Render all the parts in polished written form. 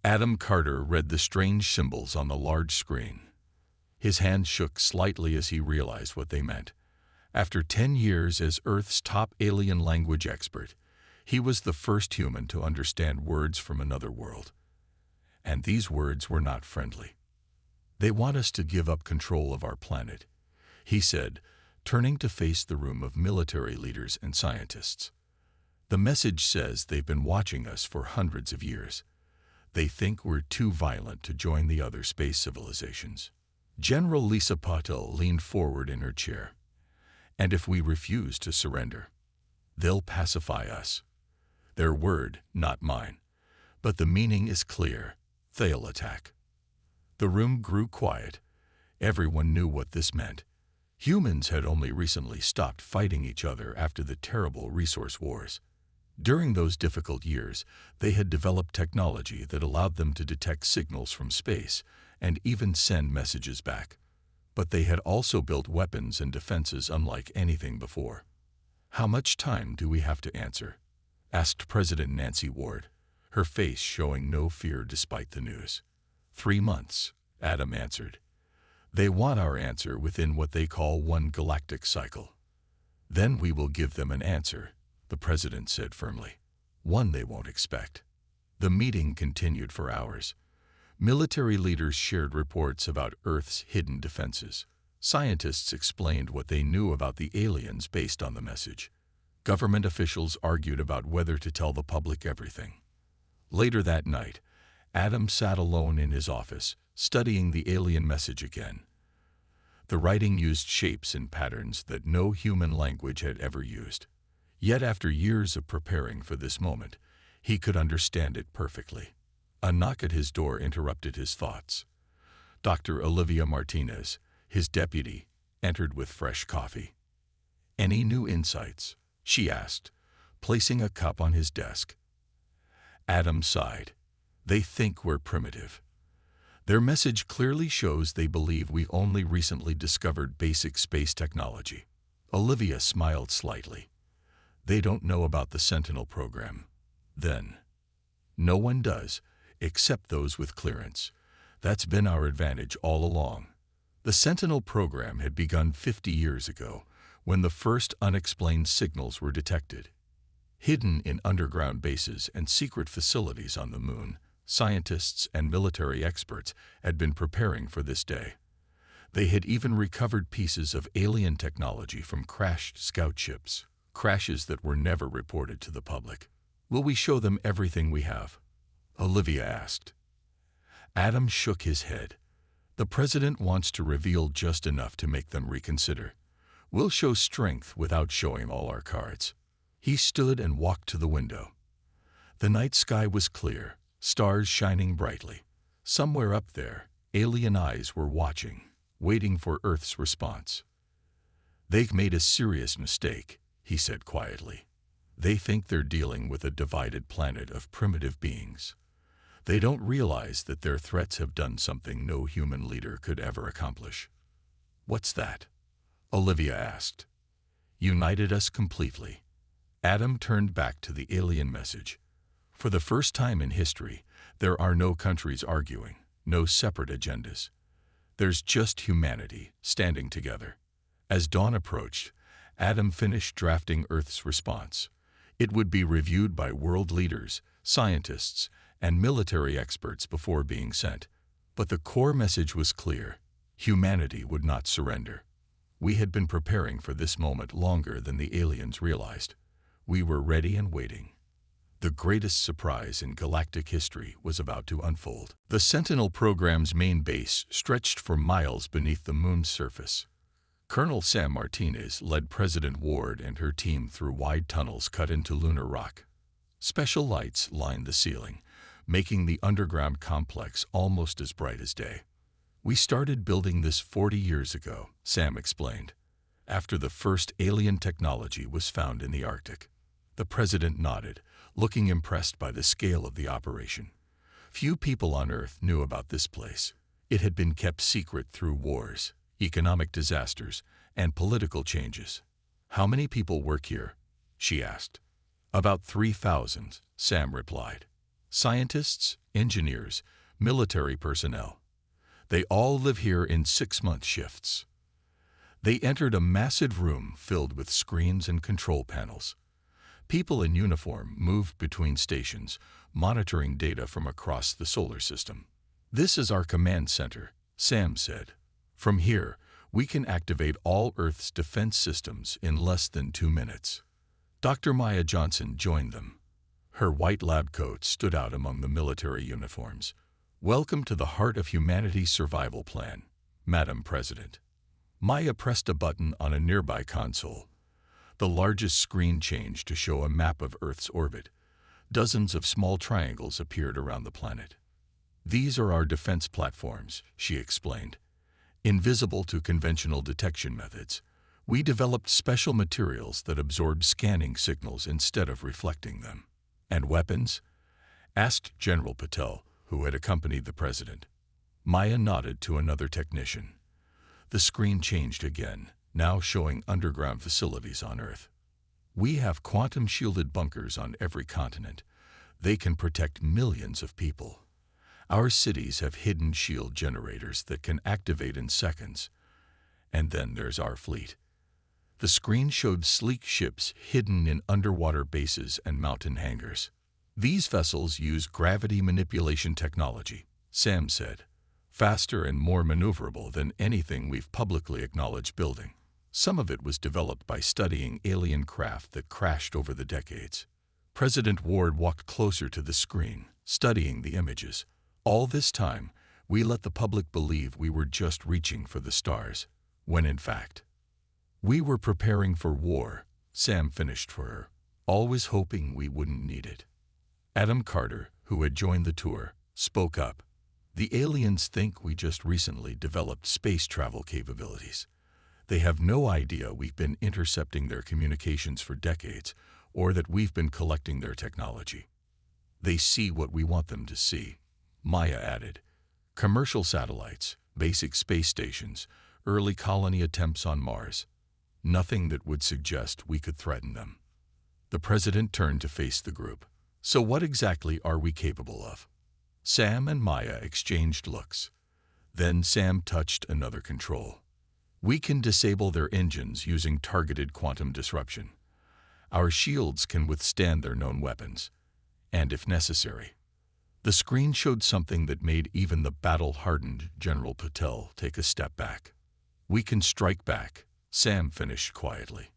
Adam Carter read the strange symbols on the large screen. His hand shook slightly as he realized what they meant. After 10 years as Earth's top alien language expert, he was the first human to understand words from another world. And these words were not friendly. "They want us to give up control of our planet," he said, turning to face the room of military leaders and scientists. "The message says they've been watching us for hundreds of years. They think we're too violent to join the other space civilizations." General Lisa Patel leaned forward in her chair. "And if we refuse to surrender, they'll pacify us. Their word, not mine. But the meaning is clear. They'll attack." The room grew quiet. Everyone knew what this meant. Humans had only recently stopped fighting each other after the terrible resource wars. During those difficult years, they had developed technology that allowed them to detect signals from space and even send messages back. But they had also built weapons and defenses unlike anything before. "How much time do we have to answer?" asked President Nancy Ward, her face showing no fear despite the news. 3 months, Adam answered. "They want our answer within what they call one galactic cycle. Then we will give them an answer," the president said firmly. "One they won't expect." The meeting continued for hours. Military leaders shared reports about Earth's hidden defenses. Scientists explained what they knew about the aliens based on the message. Government officials argued about whether to tell the public everything. Later that night, Adam sat alone in his office, studying the alien message again. The writing used shapes and patterns that no human language had ever used. Yet after years of preparing for this moment, he could understand it perfectly. A knock at his door interrupted his thoughts. Dr. Olivia Martinez, his deputy, entered with fresh coffee. "Any new insights?" she asked, placing a cup on his desk. Adam sighed. "They think we're primitive. Their message clearly shows they believe we only recently discovered basic space technology." Olivia smiled slightly. "They don't know about the Sentinel program. Then, no one does, except those with clearance. That's been our advantage all along." The Sentinel program had begun 50 years ago, when the first unexplained signals were detected. Hidden in underground bases and secret facilities on the moon, scientists and military experts had been preparing for this day. They had even recovered pieces of alien technology from crashed scout ships, crashes that were never reported to the public. "Will we show them everything we have?" Olivia asked. Adam shook his head. "The president wants to reveal just enough to make them reconsider. We'll show strength without showing all our cards." He stood and walked to the window. The night sky was clear, stars shining brightly. Somewhere up there, alien eyes were watching, waiting for Earth's response. "They've made a serious mistake," he said quietly. "They think they're dealing with a divided planet of primitive beings. They don't realize that their threats have done something no human leader could ever accomplish." "What's that?" Olivia asked. "United us completely." Adam turned back to the alien message. "For the first time in history, there are no countries arguing, no separate agendas. There's just humanity standing together." As dawn approached, Adam finished drafting Earth's response. It would be reviewed by world leaders, scientists, and military experts before being sent. But the core message was clear: humanity would not surrender. We had been preparing for this moment longer than the aliens realized. We were ready and waiting. The greatest surprise in galactic history was about to unfold. The Sentinel program's main base stretched for miles beneath the moon's surface. Colonel Sam Martinez led President Ward and her team through wide tunnels cut into lunar rock. Special lights lined the ceiling, making the underground complex almost as bright as day. "We started building this 40 years ago," Sam explained, "after the first alien technology was found in the Arctic." The president nodded, looking impressed by the scale of the operation. Few people on Earth knew about this place. It had been kept secret through wars, economic disasters, and political changes. "How many people work here?" she asked. "About 3,000, Sam replied. Scientists, engineers, military personnel. They all live here in 6-month shifts. They entered a massive room filled with screens and control panels. People in uniform moved between stations, monitoring data from across the solar system. "This is our command center," Sam said. "From here, we can activate all Earth's defense systems in less than 2 minutes." Dr. Maya Johnson joined them. Her white lab coat stood out among the military uniforms. "Welcome to the Heart of Humanity's Survival Plan, Madam President." Maya pressed a button on a nearby console. The largest screen changed to show a map of Earth's orbit. Dozens of small triangles appeared around the planet. "These are our defense platforms," she explained. "Invisible to conventional detection methods. We developed special materials that absorb scanning signals instead of reflecting them." "And weapons?" asked General Patel, who had accompanied the president. Maya nodded to another technician. The screen changed again, now showing underground facilities on Earth. "We have quantum-shielded bunkers on every continent. They can protect millions of people. Our cities have hidden shield generators that can activate in seconds. And then there's our fleet." The screen showed sleek ships hidden in underwater bases and mountain hangars. "These vessels use gravity manipulation technology," Sam said. "Faster and more maneuverable than anything we've publicly acknowledged building. Some of it was developed by studying alien craft that crashed over the decades." President Ward walked closer to the screen, studying the images. "All this time, we let the public believe we were just reaching for the stars, when in fact, we were preparing for war," Sam finished for her, "always hoping we wouldn't need it." Adam Carter, who had joined the tour, spoke up. "The aliens think we just recently developed space travel capabilities. They have no idea we've been intercepting their communications for decades, or that we've been collecting their technology. They see what we want them to see," Maya added. "Commercial satellites, basic space stations, early colony attempts on Mars. Nothing that would suggest we could threaten them." The president turned to face the group. "So what exactly are we capable of?" Sam and Maya exchanged looks. Then Sam touched another control. "We can disable their engines using targeted quantum disruption. Our shields can withstand their known weapons, and if necessary." The screen showed something that made even the battle-hardened General Patel take a step back. "We can strike back," Sam finished quietly.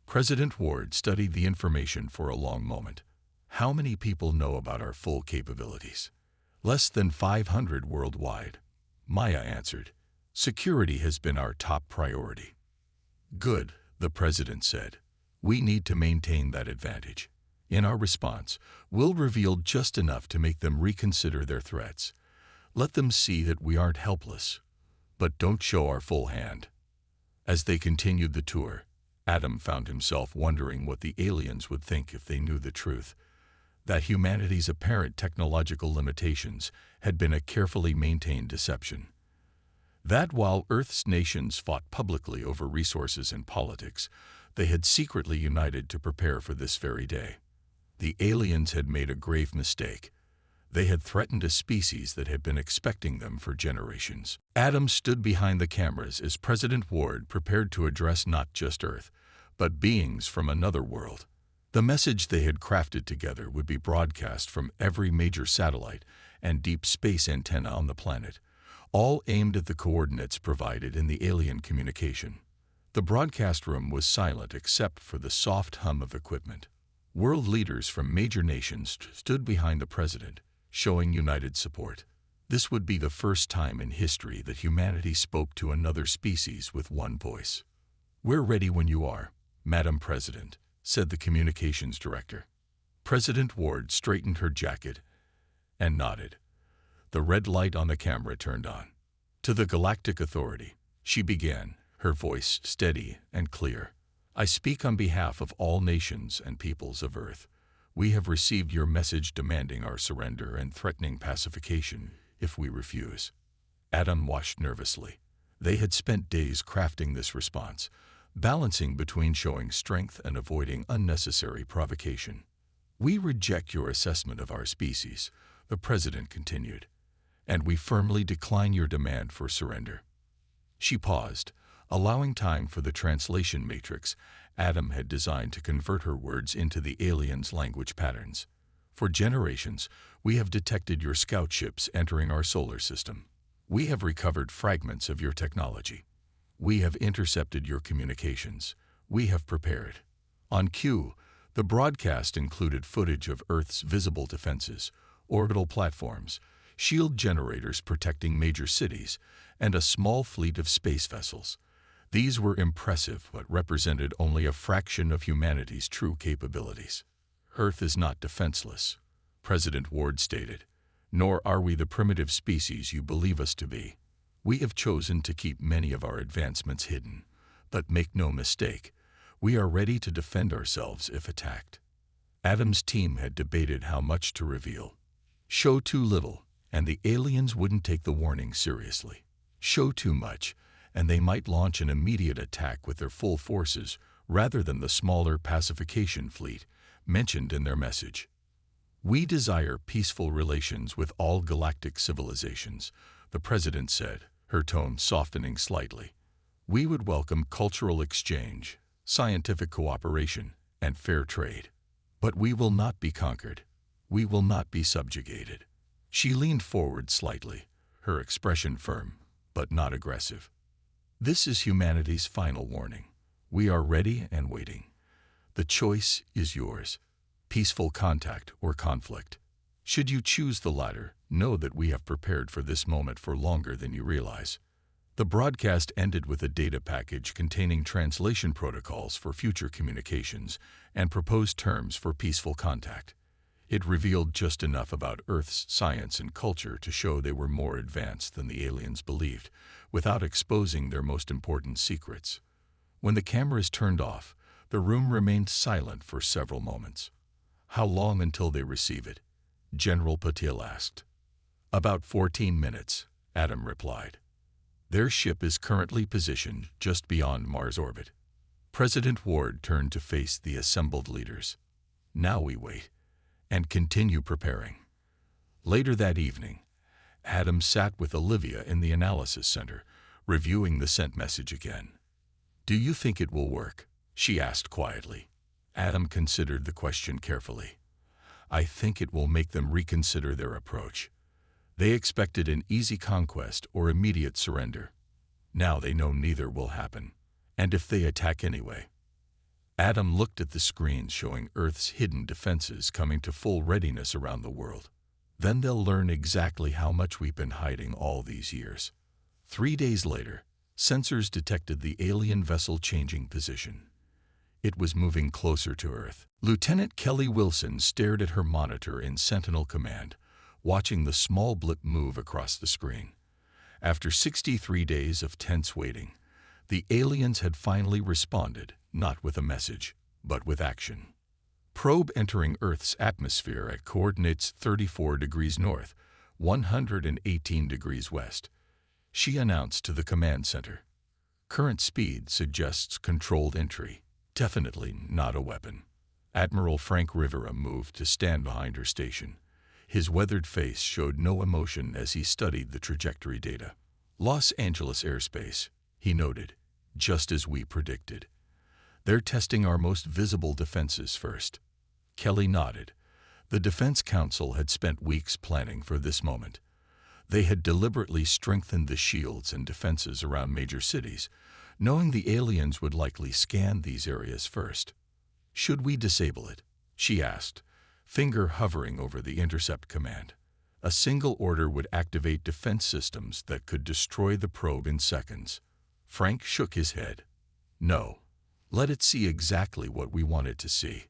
President Ward studied the information for a long moment. "How many people know about our full capabilities?" "Less than 500 worldwide," Maya answered. "Security has been our top priority." "Good," the president said. "We need to maintain that advantage. In our response, we'll reveal just enough to make them reconsider their threats. Let them see that we aren't helpless, but don't show our full hand." As they continued the tour, Adam found himself wondering what the aliens would think if they knew the truth, that humanity's apparent technological limitations had been a carefully maintained deception. That while Earth's nations fought publicly over resources and politics, they had secretly united to prepare for this very day. The aliens had made a grave mistake. They had threatened a species that had been expecting them for generations. Adam stood behind the cameras as President Ward prepared to address not just Earth, but beings from another world. The message they had crafted together would be broadcast from every major satellite and deep space antenna on the planet, all aimed at the coordinates provided in the alien communication. The broadcast room was silent except for the soft hum of equipment. World leaders from major nations stood behind the president, showing united support. This would be the first time in history that humanity spoke to another species with one voice. "We're ready when you are, Madam President," said the communications director. President Ward straightened her jacket and nodded. The red light on the camera turned on. "To the Galactic Authority," she began, her voice steady and clear. "I speak on behalf of all nations and peoples of Earth. We have received your message demanding our surrender and threatening pacification if we refuse." Adam watched nervously. They had spent days crafting this response, balancing between showing strength and avoiding unnecessary provocation. "We reject your assessment of our species," the president continued, "and we firmly decline your demand for surrender." She paused, allowing time for the translation matrix Adam had designed to convert her words into the aliens' language patterns. "For generations, we have detected your scout ships entering our solar system. We have recovered fragments of your technology. We have intercepted your communications. We have prepared." On cue, the broadcast included footage of Earth's visible defenses, orbital platforms, shield generators protecting major cities, and a small fleet of space vessels. These were impressive but represented only a fraction of humanity's true capabilities. "Earth is not defenseless," President Ward stated, "nor are we the primitive species you believe us to be. We have chosen to keep many of our advancements hidden, but make no mistake, we are ready to defend ourselves if attacked." Adam's team had debated how much to reveal. Show too little, and the aliens wouldn't take the warning seriously. Show too much, and they might launch an immediate attack with their full forces rather than the smaller pacification fleet mentioned in their message. "We desire peaceful relations with all galactic civilizations," the president said, her tone softening slightly. "We would welcome cultural exchange, scientific cooperation, and fair trade. But we will not be conquered. We will not be subjugated." She leaned forward slightly, her expression firm, but not aggressive. "This is humanity's final warning. We are ready and waiting. The choice is yours: peaceful contact or conflict. Should you choose the latter, know that we have prepared for this moment for longer than you realize." The broadcast ended with a data package containing translation protocols for future communications and proposed terms for peaceful contact. It revealed just enough about Earth's science and culture to show they were more advanced than the aliens believed, without exposing their most important secrets. When the cameras turned off, the room remained silent for several moments. "How long until they receive it?" General Patil asked. "About 14 minutes, Adam replied. "Their ship is currently positioned just beyond Mars orbit." President Ward turned to face the assembled leaders. "Now we wait and continue preparing." Later that evening, Adam sat with Olivia in the analysis center, reviewing the sent message again. "Do you think it will work?" she asked quietly. Adam considered the question carefully. "I think it will make them reconsider their approach. They expected an easy conquest or immediate surrender. Now they know neither will happen. And if they attack anyway?" Adam looked at the screens showing Earth's hidden defenses coming to full readiness around the world. "Then they'll learn exactly how much we've been hiding all these years." 3 days later, sensors detected the alien vessel changing position. It was moving closer to Earth. Lieutenant Kelly Wilson stared at her monitor in Sentinel Command, watching the small blip move across the screen. After 63 days of tense waiting, the aliens had finally responded, not with a message, but with action. Probe entering Earth's atmosphere at coordinates 34 degrees north, 118 degrees west. She announced to the command center. "Current speed suggests controlled entry. Definitely not a weapon." Admiral Frank Rivera moved to stand behind her station. His weathered face showed no emotion as he studied the trajectory data. "Los Angeles airspace," he noted, "just as we predicted. They're testing our most visible defenses first." Kelly nodded. The Defense Council had spent weeks planning for this moment. They had deliberately strengthened the shields and defenses around major cities, knowing the aliens would likely scan these areas first. "Should we disable it?" she asked, finger hovering over the intercept command. A single order would activate defense systems that could destroy the probe in seconds. Frank shook his head. "No. Let it see exactly what we want it to see."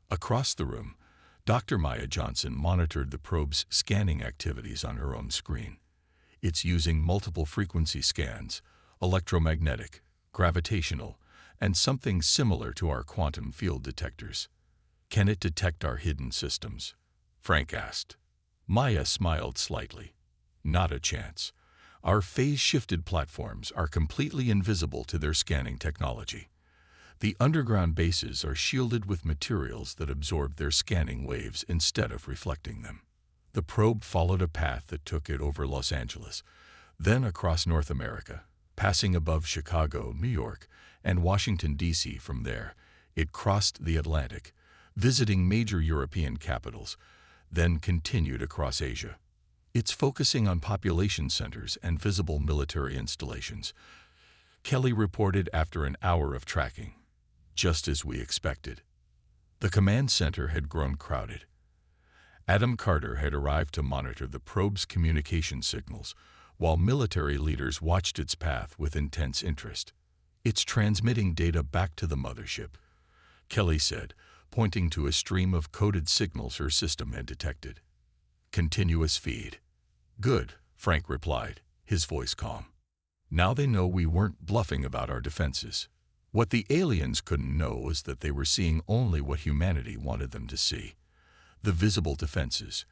Across the room, Dr. Maya Johnson monitored the probe's scanning activities on her own screen. "It's using multiple frequency scans, electromagnetic, gravitational, and something similar to our quantum field detectors." "Can it detect our hidden systems?" Frank asked. Maya smiled slightly. "Not a chance. Our phase-shifted platforms are completely invisible to their scanning technology. The underground bases are shielded with materials that absorb their scanning waves instead of reflecting them. The probe followed a path that took it over Los Angeles, then across North America, passing above Chicago, New York, and Washington, D.C. From there, it crossed the Atlantic, visiting major European capitals, then continued across Asia. It's focusing on population centers and visible military installations, Kelly reported after an hour of tracking. Just as we expected. The command center had grown crowded. Adam Carter had arrived to monitor the probe's communication signals, while military leaders watched its path with intense interest. It's transmitting data back to the mothership, Kelly said, pointing to a stream of coded signals her system had detected. Continuous feed. Good, Frank replied, his voice calm. Now they know we weren't bluffing about our defenses. What the aliens couldn't know was that they were seeing only what humanity wanted them to see. The visible defenses,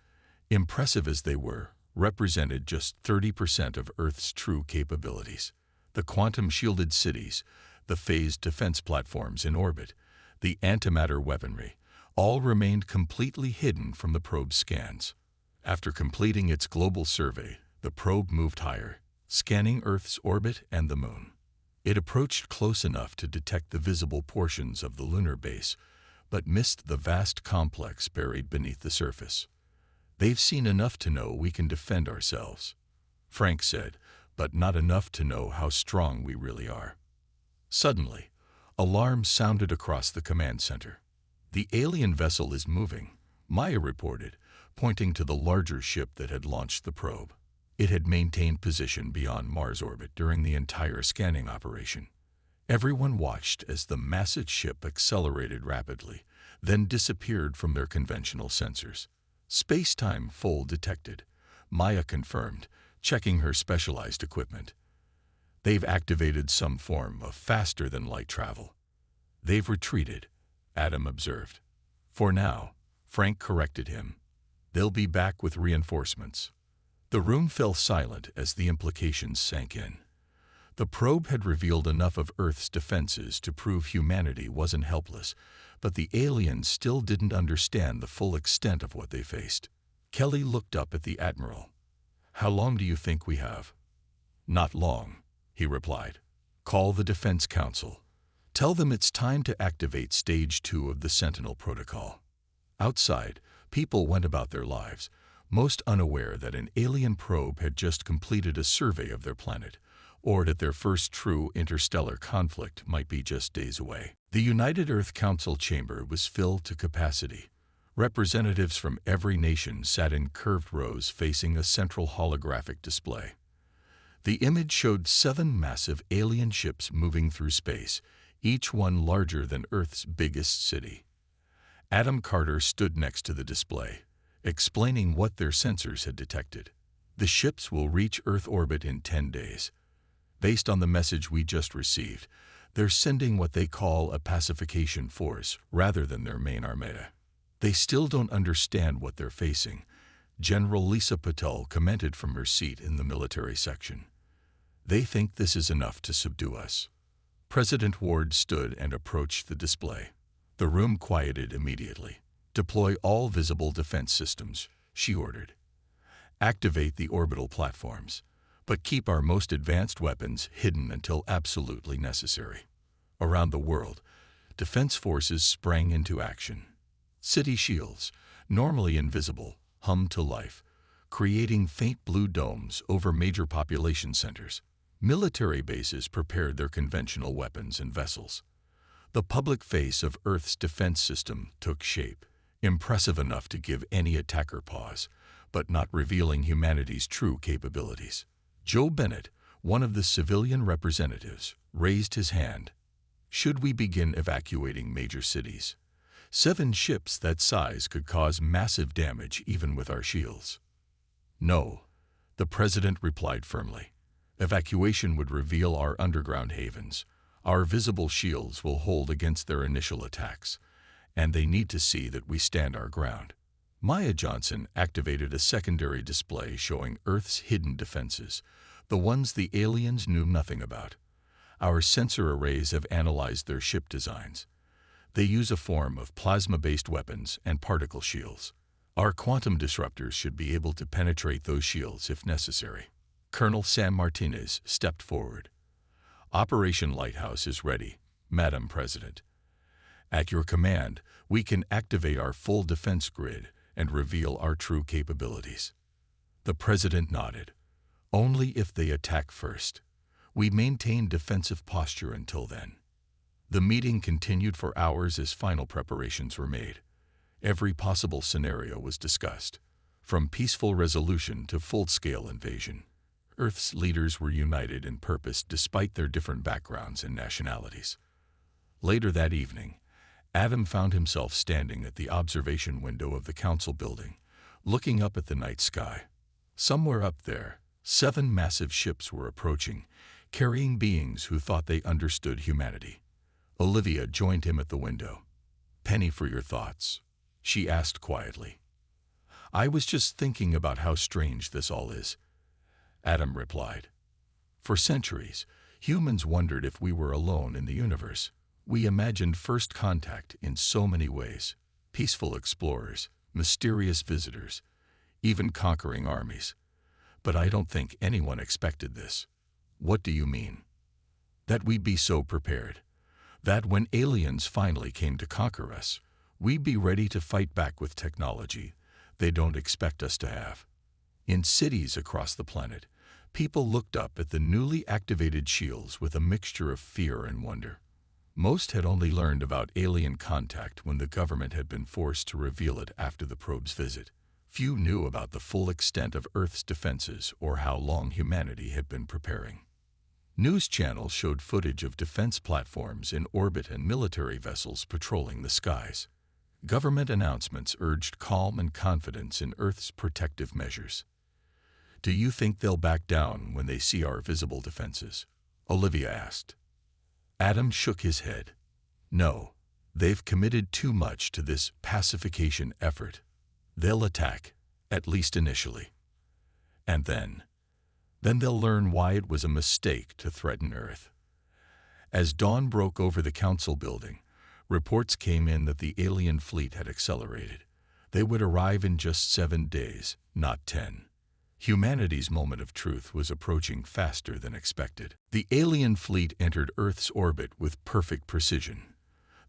impressive as they were, represented just 30% of Earth's true capabilities. The quantum-shielded cities, the phased defense platforms in orbit, the antimatter weaponry, all remained completely hidden from the probe's scans. After completing its global survey, the probe moved higher, scanning Earth's orbit and the Moon. It approached close enough to detect the visible portions of the lunar base, but missed the vast complex buried beneath the surface. They've seen enough to know we can defend ourselves, Frank said, but not enough to know how strong we really are. Suddenly, alarms sounded across the command center. The alien vessel is moving, Maya reported, pointing to the larger ship that had launched the probe. It had maintained position beyond Mars orbit during the entire scanning operation. Everyone watched as the massive ship accelerated rapidly, then disappeared from their conventional sensors. Space-time fold detected, Maya confirmed, checking her specialized equipment. They've activated some form of faster-than-light travel. They've retreated, Adam observed. For now, Frank corrected him. They'll be back with reinforcements. The room fell silent as the implications sank in. The probe had revealed enough of Earth's defenses to prove humanity wasn't helpless, but the aliens still didn't understand the full extent of what they faced. Kelly looked up at the Admiral. "How long do you think we have?" "Not long," he replied. "Call the Defense Council. Tell them it's time to activate Stage 2 of the Sentinel Protocol." Outside, people went about their lives, most unaware that an alien probe had just completed a survey of their planet, or that their first true interstellar conflict might be just days away. The United Earth Council chamber was filled to capacity. Representatives from every nation sat in curved rows facing a central holographic display. The image showed 7 massive alien ships moving through space, each one larger than Earth's biggest city. Adam Carter stood next to the display, explaining what their sensors had detected. The ships will reach Earth orbit in 10 days. Based on the message we just received, they're sending what they call a pacification force rather than their main armada. They still don't understand what they're facing, General Lisa Patel commented from her seat in the military section. They think this is enough to subdue us. President Ward stood and approached the display. The room quieted immediately. "Deploy all visible defense systems," she ordered. "Activate the orbital platforms, but keep our most advanced weapons hidden until absolutely necessary." Around the world, defense forces sprang into action. City shields, normally invisible, hummed to life, creating faint blue domes over major population centers. Military bases prepared their conventional weapons and vessels. The public face of Earth's defense system took shape, impressive enough to give any attacker pause, but not revealing humanity's true capabilities. Joe Bennett, one of the civilian representatives, raised his hand. "Should we begin evacuating major cities? 7 ships that size could cause massive damage even with our shields." "No," the president replied firmly. "Evacuation would reveal our underground havens. Our visible shields will hold against their initial attacks, and they need to see that we stand our ground." Maya Johnson activated a secondary display showing Earth's hidden defenses, the ones the aliens knew nothing about. Our sensor arrays have analyzed their ship designs. They use a form of plasma-based weapons and particle shields. Our quantum disruptors should be able to penetrate those shields if necessary. Colonel Sam Martinez stepped forward. Operation Lighthouse is ready, Madam President. At your command, we can activate our full defense grid and reveal our true capabilities. The President nodded. Only if they attack first. We maintain defensive posture until then. The meeting continued for hours as final preparations were made. Every possible scenario was discussed, from peaceful resolution to full-scale invasion. Earth's leaders were united in purpose despite their different backgrounds and nationalities. Later that evening, Adam found himself standing at the observation window of the council building, looking up at the night sky. Somewhere up there, 7 massive ships were approaching, carrying beings who thought they understood humanity. Olivia joined him at the window. "Penny, for your thoughts," she asked quietly. "I was just thinking about how strange this all is," Adam replied. "For centuries, humans wondered if we were alone in the universe. We imagined first contact in so many ways: peaceful explorers, mysterious visitors, even conquering armies. But I don't think anyone expected this." "What do you mean?" "That we'd be so prepared. That when aliens finally came to conquer us, we'd be ready to fight back with technology they don't expect us to have." In cities across the planet, people looked up at the newly activated shields with a mixture of fear and wonder. Most had only learned about alien contact when the government had been forced to reveal it after the probe's visit. Few knew about the full extent of Earth's defenses or how long humanity had been preparing. News channels showed footage of defense platforms in orbit and military vessels patrolling the skies. Government announcements urged calm and confidence in Earth's protective measures. "Do you think they'll back down when they see our visible defenses?" Olivia asked. Adam shook his head. "No, they've committed too much to this pacification effort. They'll attack, at least initially. And then they'll learn why it was a mistake to threaten Earth." As dawn broke over the council building, reports came in that the alien fleet had accelerated. They would arrive in just 7 days, not 10. Humanity's moment of truth was approaching faster than expected. The alien fleet entered Earth's orbit with perfect precision.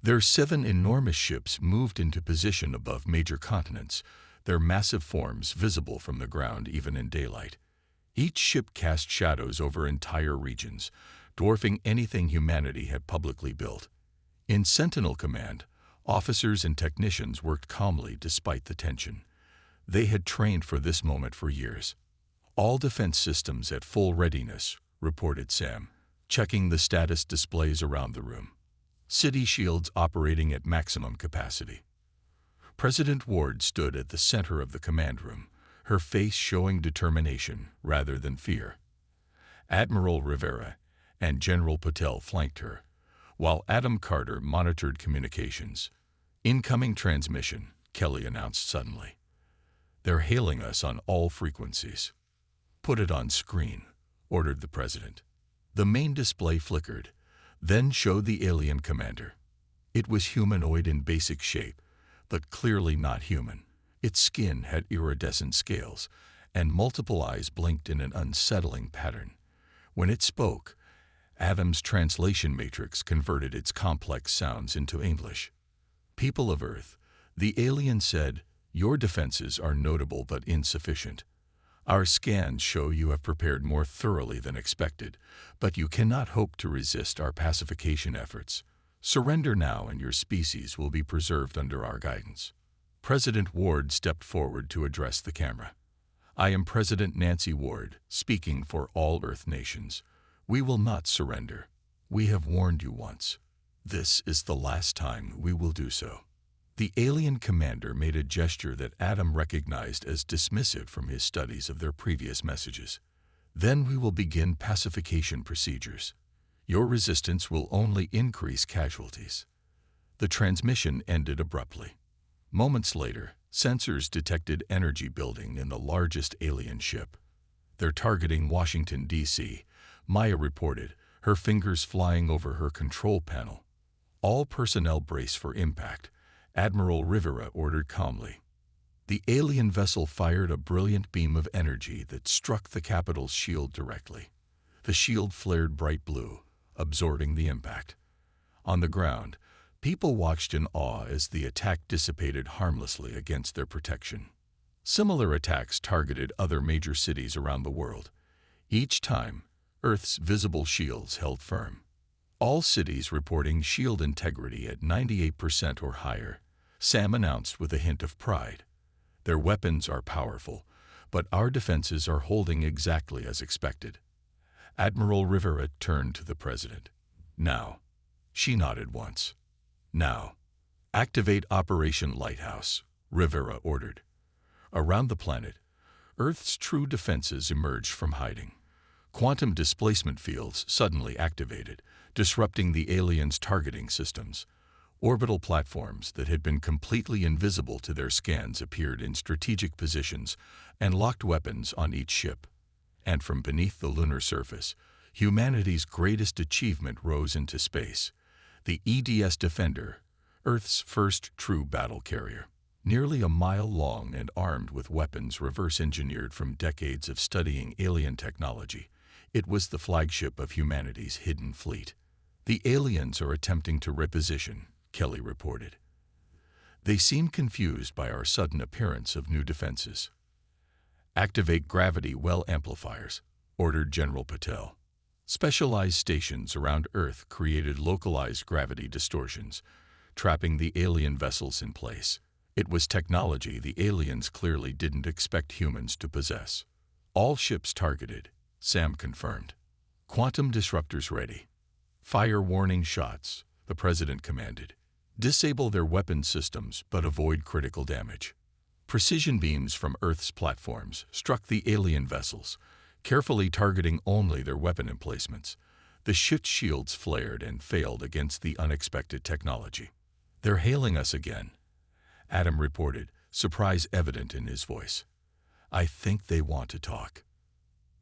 Their 7 enormous ships moved into position above major continents, their massive forms visible from the ground even in daylight. Each ship cast shadows over entire regions, dwarfing anything humanity had publicly built. In Sentinel Command, officers and technicians worked calmly despite the tension. They had trained for this moment for years. "All defense systems at full readiness," reported Sam, checking the status displays around the room. "City shields operating at maximum capacity." President Ward stood at the center of the command room, her face showing determination rather than fear. Admiral Rivera and General Patel flanked her, while Adam Carter monitored communications. "Incoming transmission," Kelly announced suddenly. "They're hailing us on all frequencies." "Put it on screen," ordered the president. The main display flickered, then showed the alien commander. It was humanoid in basic shape, but clearly not human. Its skin had iridescent scales, and multiple eyes blinked in an unsettling pattern. When it spoke, Adam's translation matrix converted its complex sounds into English. "People of Earth," the alien said, "your defenses are notable but insufficient. Our scans show you have prepared more thoroughly than expected, but you cannot hope to resist our pacification efforts. Surrender now and your species will be preserved under our guidance." President Ward stepped forward to address the camera. "I am President Nancy Ward, speaking for all Earth nations. We will not surrender. We have warned you once. This is the last time we will do so." The alien commander made a gesture that Adam recognized as dismissive from his studies of their previous messages. "Then we will begin pacification procedures. Your resistance will only increase casualties." The transmission ended abruptly. Moments later, sensors detected energy building in the largest alien ship. "They're targeting Washington, D.C., Maya reported, her fingers flying over her control panel. "All personnel brace for impact," Admiral Rivera ordered calmly. The alien vessel fired a brilliant beam of energy that struck the capital's shield directly. The shield flared bright blue, absorbing the impact. On the ground, people watched in awe as the attack dissipated harmlessly against their protection. Similar attacks targeted other major cities around the world. Each time, Earth's visible shields held firm. All cities reporting shield integrity at 98% or higher, Sam announced with a hint of pride. "Their weapons are powerful, but our defenses are holding exactly as expected." Admiral Rivera turned to the president. "Now." She nodded once. "Now, activate Operation Lighthouse," Rivera ordered. Around the planet, Earth's true defenses emerged from hiding. Quantum displacement fields suddenly activated, disrupting the aliens' targeting systems. Orbital platforms that had been completely invisible to their scans appeared in strategic positions and locked weapons on each ship. And from beneath the lunar surface, humanity's greatest achievement rose into space. The EDS Defender, Earth's first true battle carrier. Nearly a mile long and armed with weapons reverse-engineered from decades of studying alien technology, it was the flagship of humanity's hidden fleet. "The aliens are attempting to reposition," Kelly reported. "They seem confused by our sudden appearance of new defenses." "Activate gravity well amplifiers," ordered General Patel. Specialized stations around Earth created localized gravity distortions, trapping the alien vessels in place. It was technology the aliens clearly didn't expect humans to possess. "All ships targeted," Sam confirmed. "Quantum disruptors ready." "Fire warning shots," the president commanded. "Disable their weapon systems but avoid critical damage." Precision beams from Earth's platforms struck the alien vessels, carefully targeting only their weapon emplacements. The ship's shields flared and failed against the unexpected technology. "They're hailing us again," Adam reported, surprise evident in his voice. "I think they want to talk."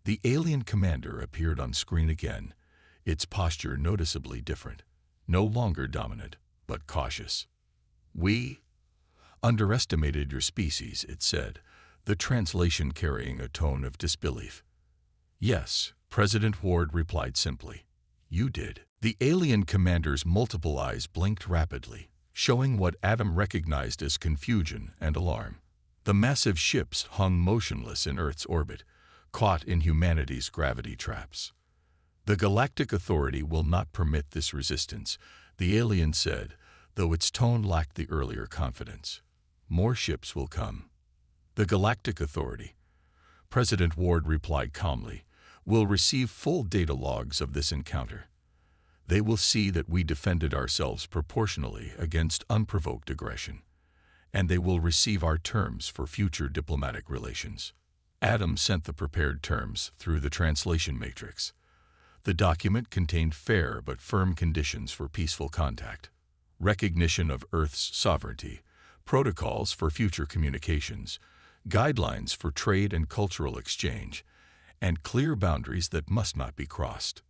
The alien commander appeared on screen again, its posture noticeably different. No longer dominant, but cautious. "We underestimated your species," it said, the translation carrying a tone of disbelief. "Yes," President Ward replied simply. "You did." The alien commander's multiple eyes blinked rapidly, showing what Adam recognized as confusion and alarm. The massive ships hung motionless in Earth's orbit, caught in humanity's gravity traps. "The Galactic Authority will not permit this resistance," the alien said, though its tone lacked the earlier confidence. "More ships will come." "The Galactic Authority," President Ward replied calmly, "will receive full data logs of this encounter. They will see that we defended ourselves proportionally against unprovoked aggression, and they will receive our terms for future diplomatic relations." Adam sent the prepared terms through the translation matrix. The document contained fair but firm conditions for peaceful contact: recognition of Earth's sovereignty, protocols for future communications, guidelines for trade and cultural exchange, and clear boundaries that must not be crossed.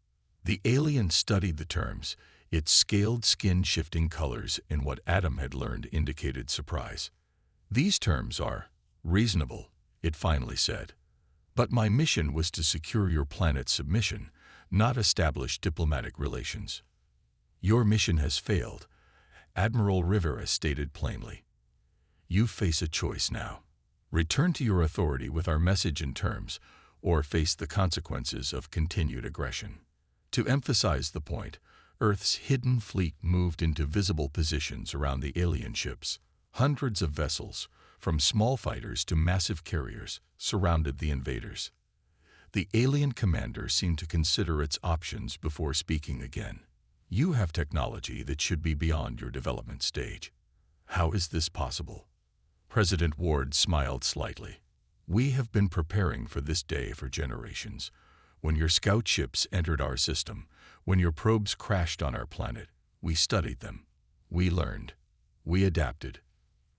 The alien studied the terms, its scaled skin-shifting colors in what Adam had learned indicated surprise. "These terms are reasonable," it finally said. "But my mission was to secure your planet's submission, not establish diplomatic relations." "Your mission has failed," Admiral Rivera stated plainly. "You face a choice now. Return to your authority with our message and terms, or face the consequences of continued aggression." To emphasize the point, Earth's hidden fleet moved into visible positions around the alien ships. Hundreds of vessels, from small fighters to massive carriers, surrounded the invaders. The alien commander seemed to consider its options before speaking again. "You have technology that should be beyond your development stage. How is this possible?" President Ward smiled slightly. "We have been preparing for this day for generations. When your scout ships entered our system, when your probes crashed on our planet, we studied them. We learned. We adapted.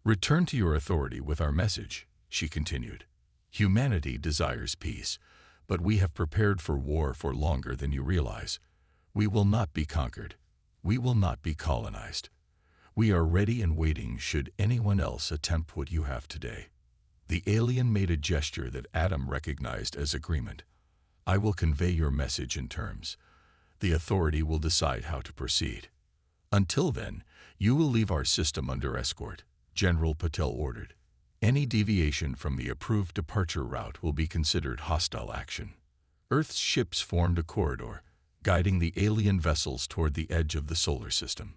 Return to your authority with our message," she continued. "Humanity desires peace, but we have prepared for war for longer than you realize. We will not be conquered. We will not be colonized. We are ready and waiting should anyone else attempt what you have today." The alien made a gesture that Adam recognized as agreement. "I will convey your message in terms. The authority will decide how to proceed. Until then, you will leave our system under escort," General Patel ordered. "Any deviation from the approved departure route will be considered hostile action." Earth's ships formed a corridor, guiding the alien vessels toward the edge of the solar system.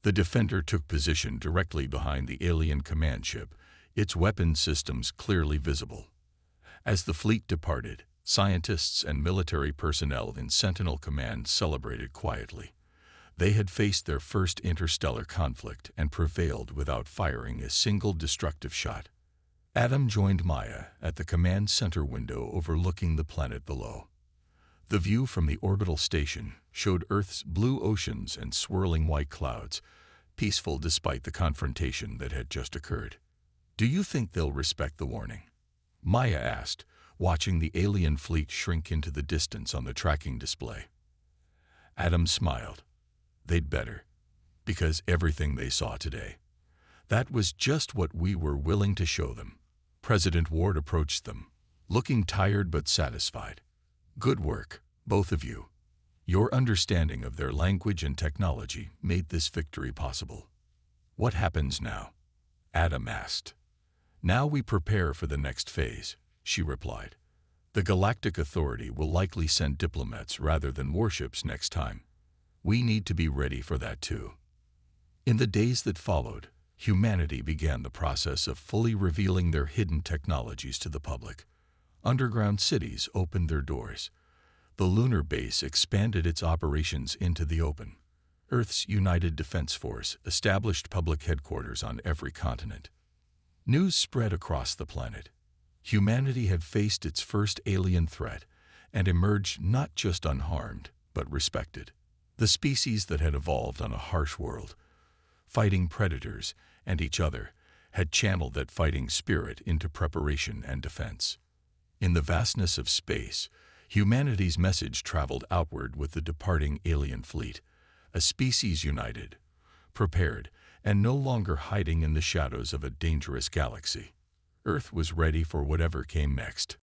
The Defender took position directly behind the alien command ship, its weapon systems clearly visible. As the fleet departed, scientists and military personnel in Sentinel Command celebrated quietly. They had faced their first interstellar conflict and prevailed without firing a single destructive shot. Adam joined Maya at the command center window overlooking the planet below. The view from the orbital station showed Earth's blue oceans and swirling white clouds, peaceful despite the confrontation that had just occurred. "Do you think they'll respect the warning?" Maya asked, watching the alien fleet shrink into the distance on the tracking display. Adam smiled. "They'd better, because everything they saw today. That was just what we were willing to show them." President Ward approached them, looking tired but satisfied. "Good work, both of you. Your understanding of their language and technology made this victory possible." "What happens now?" Adam asked. "Now we prepare for the next phase," she replied. "The Galactic Authority will likely send diplomats rather than warships next time. We need to be ready for that too." In the days that followed, humanity began the process of fully revealing their hidden technologies to the public. Underground cities opened their doors. The lunar base expanded its operations into the open. Earth's United Defense Force established public headquarters on every continent. News spread across the planet. Humanity had faced its first alien threat and emerged not just unharmed, but respected. The species that had evolved on a harsh world, fighting predators and each other, had channeled that fighting spirit into preparation and defense. In the vastness of space, humanity's message traveled outward with the departing alien fleet, a species united, prepared, and no longer hiding in the shadows of a dangerous galaxy. Earth was ready for whatever came next.